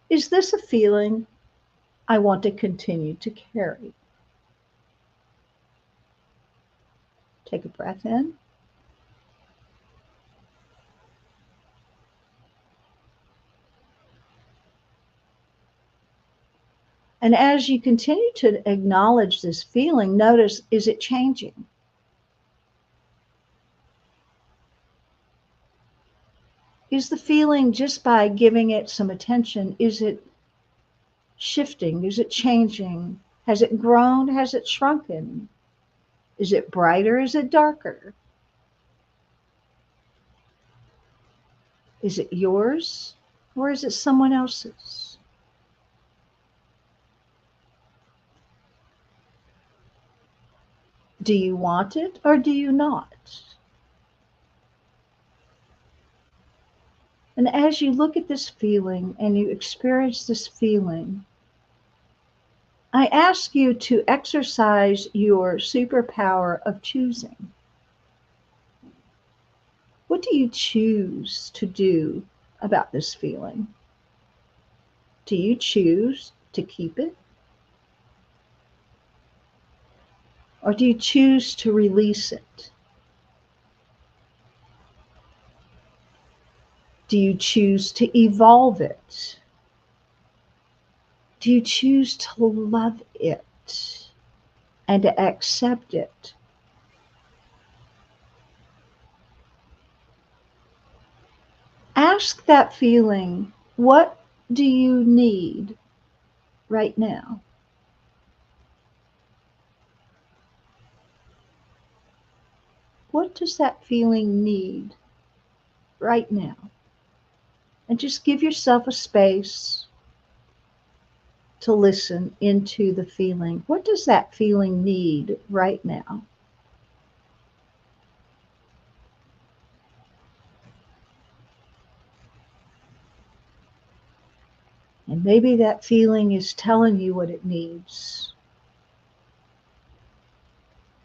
is this a feeling I want to continue to carry? Take a breath in. And as you continue to acknowledge this feeling, notice, is it changing? Is the feeling, just by giving it some attention, is it shifting? Is it changing? Has it grown? Has it shrunken? Is it brighter? Is it darker? Is it yours or is it someone else's? Do you want it or do you not? And as you look at this feeling and you experience this feeling, I ask you to exercise your superpower of choosing. What do you choose to do about this feeling? Do you choose to keep it? Or do you choose to release it? Do you choose to evolve it? Do you choose to love it and to accept it? Ask that feeling, what do you need right now? What does that feeling need right now? And just give yourself a space to listen into the feeling. What does that feeling need right now? And maybe that feeling is telling you what it needs.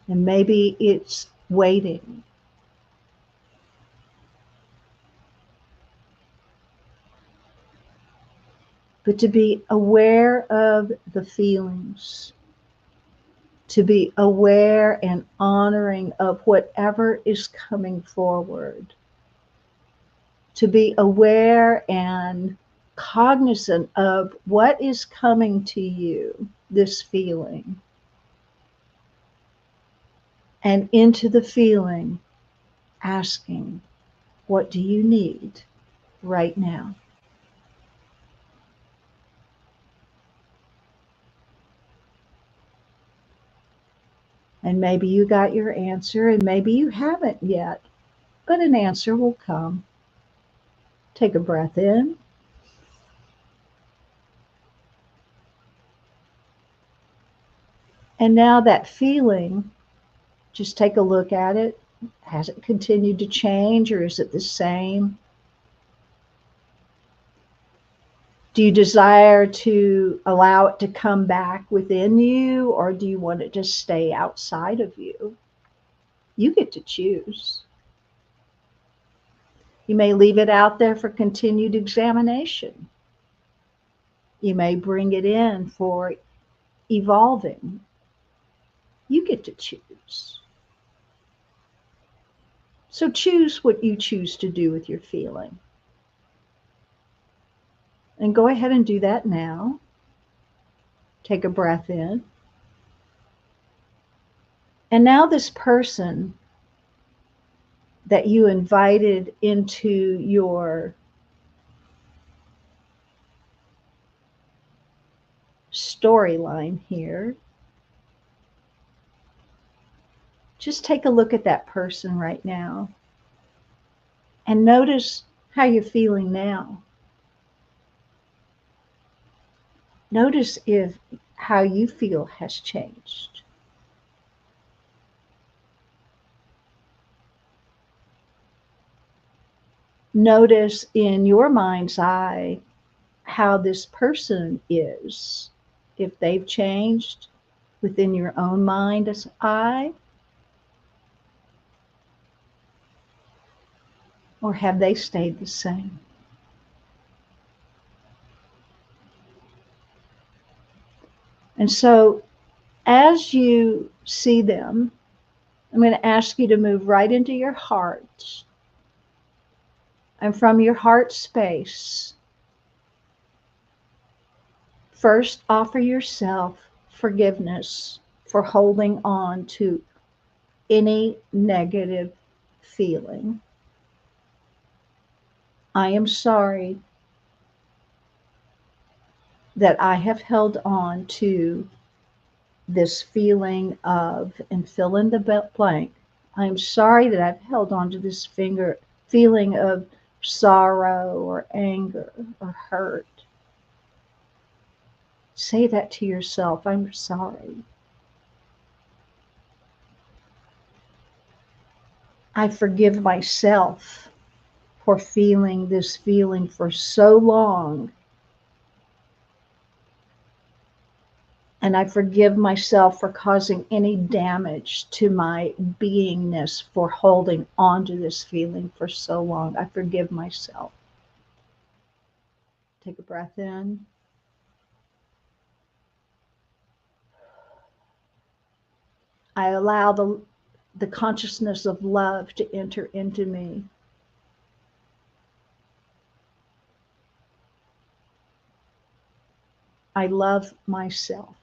And maybe it's waiting. But to be aware of the feelings, to be aware and honoring of whatever is coming forward, to be aware and cognizant of what is coming to you, this feeling, and into the feeling, asking, what do you need right now? And maybe you got your answer and maybe you haven't yet, but an answer will come. Take a breath in. And now that feeling, just take a look at it. Has it continued to change or is it the same? Do you desire to allow it to come back within you or do you want it to stay outside of you? You get to choose. You may leave it out there for continued examination. You may bring it in for evolving. You get to choose. So choose what you choose to do with your feeling. And go ahead and do that now. Take a breath in. And now this person that you invited into your storyline here, just take a look at that person right now and notice how you're feeling now. Notice if how you feel has changed. Notice in your mind's eye how this person is, if they've changed within your own mind's eye, or have they stayed the same? And so as you see them, I'm going to ask you to move right into your heart. And from your heart space, first offer yourself forgiveness for holding on to any negative feeling. I am sorry that I have held on to this feeling of, and fill in the blank. I'm sorry that I've held on to this feeling of sorrow or anger or hurt. Say that to yourself. I'm sorry. I forgive myself for feeling this feeling for so long. And I forgive myself for causing any damage to my beingness for holding on to this feeling for so long. I forgive myself. Take a breath in. I allow the consciousness of love to enter into me. I love myself.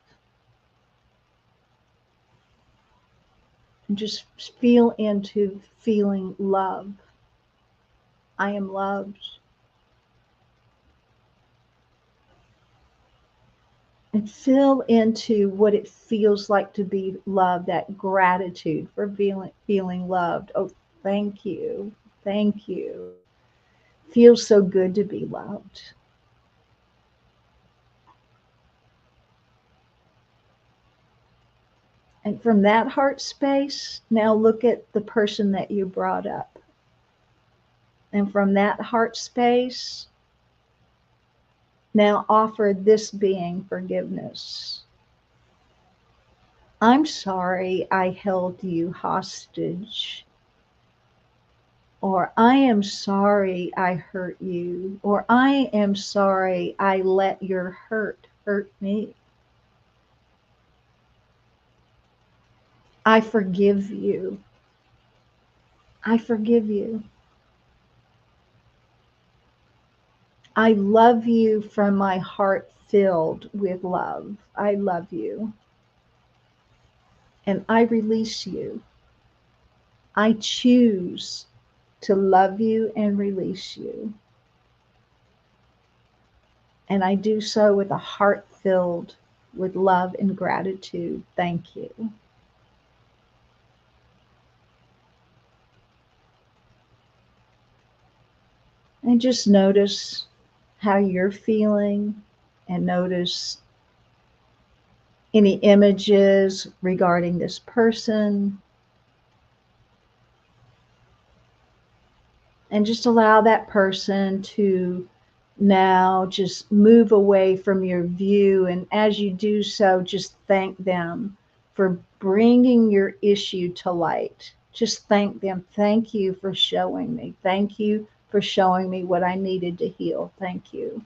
And just feel into feeling love. I am loved. And feel into what it feels like to be loved, that gratitude for feeling loved. Oh, thank you. Thank you. Feels so good to be loved. And from that heart space, now look at the person that you brought up. And from that heart space, now offer this being forgiveness. I'm sorry I held you hostage. Or I am sorry I hurt you. Or I am sorry I let your hurt me. I forgive you. I forgive you. I love you from my heart filled with love. I love you. And I release you. I choose to love you and release you. And I do so with a heart filled with love and gratitude. Thank you. And just notice how you're feeling, and notice any images regarding this person. And just allow that person to now just move away from your view. And as you do so, just thank them for bringing your issue to light. Just thank them. Thank you for showing me. Thank you for showing me what I needed to heal. Thank you.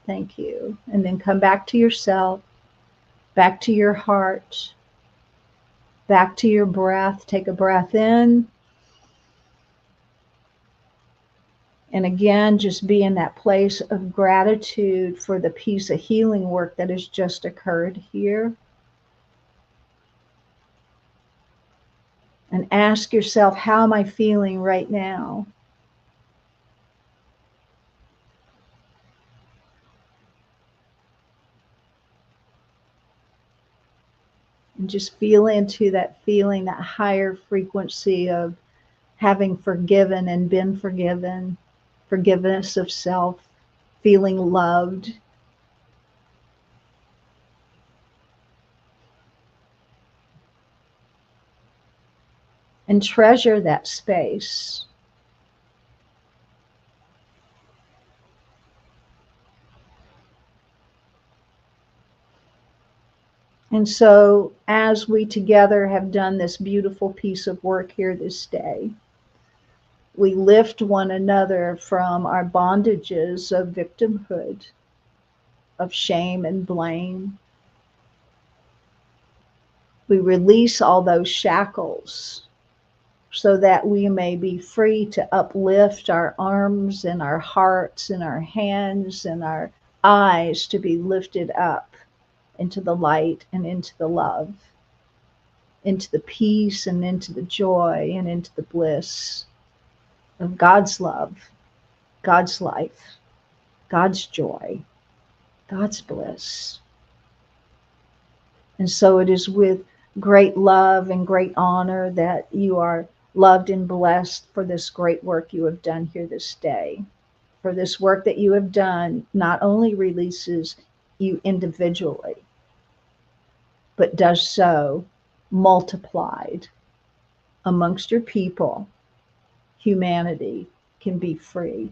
Thank you. And then come back to yourself, back to your heart, back to your breath. Take a breath in. And again, just be in that place of gratitude for the piece of healing work that has just occurred here. And ask yourself, how am I feeling right now? And just feel into that feeling, that higher frequency of having forgiven and been forgiven, forgiveness of self, feeling loved. And treasure that space. And so, as we together have done this beautiful piece of work here this day, we lift one another from our bondages of victimhood, of shame and blame. We release all those shackles so that we may be free to uplift our arms and our hearts and our hands and our eyes to be lifted up into the light and into the love, into the peace and into the joy and into the bliss of God's love, God's life, God's joy, God's bliss. And so it is with great love and great honor that you are loved and blessed for this great work you have done here this day. For this work that you have done not only releases you individually, but does so multiplied amongst your people. Humanity can be free.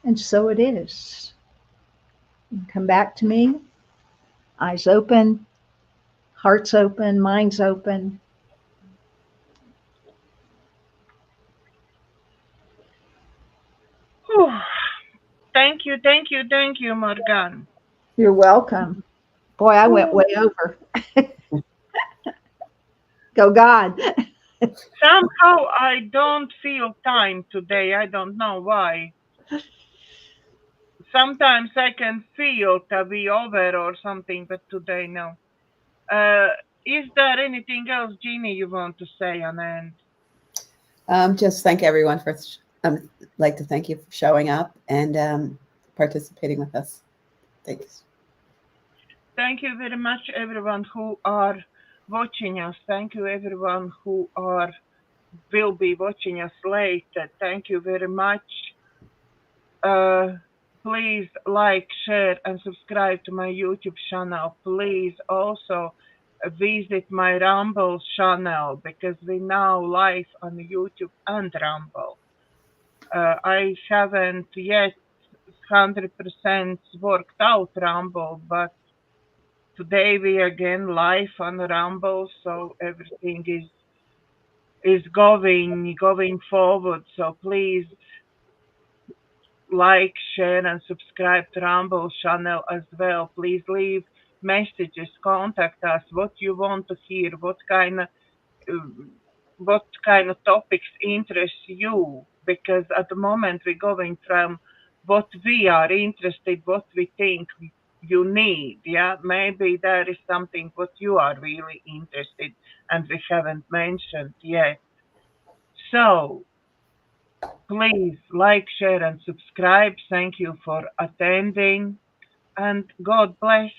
And so it is. Come back to me, eyes open, hearts open, minds open. Whew. Thank you, thank you, thank you, Morganne. You're welcome. Boy, I went way over. Go God. Somehow I don't feel time today. I don't know why. Sometimes I can feel to be over or something, but today no. Is there anything else, Jeannie, you want to say on end? Just thank everyone for, like to thank you for showing up and participating with us. Thanks. Thank you very much, everyone who are watching us. Thank you, everyone who will be watching us later. Thank you very much. Please like, share, and subscribe to my YouTube channel. Please also visit my Rumble channel because we now live on YouTube and Rumble. I haven't yet 100% worked out Rumble, but today we again live on Rumble, so everything is going forward. So please like, share, and subscribe to Rumble channel as well. Please leave messages, contact us, what you want to hear, what kind of topics interest you, because at the moment we're going from what we are interested, what we think you need. Yeah, maybe there is something what you are really interested and we haven't mentioned yet. So please like, share, and subscribe. Thank you for attending, and God bless.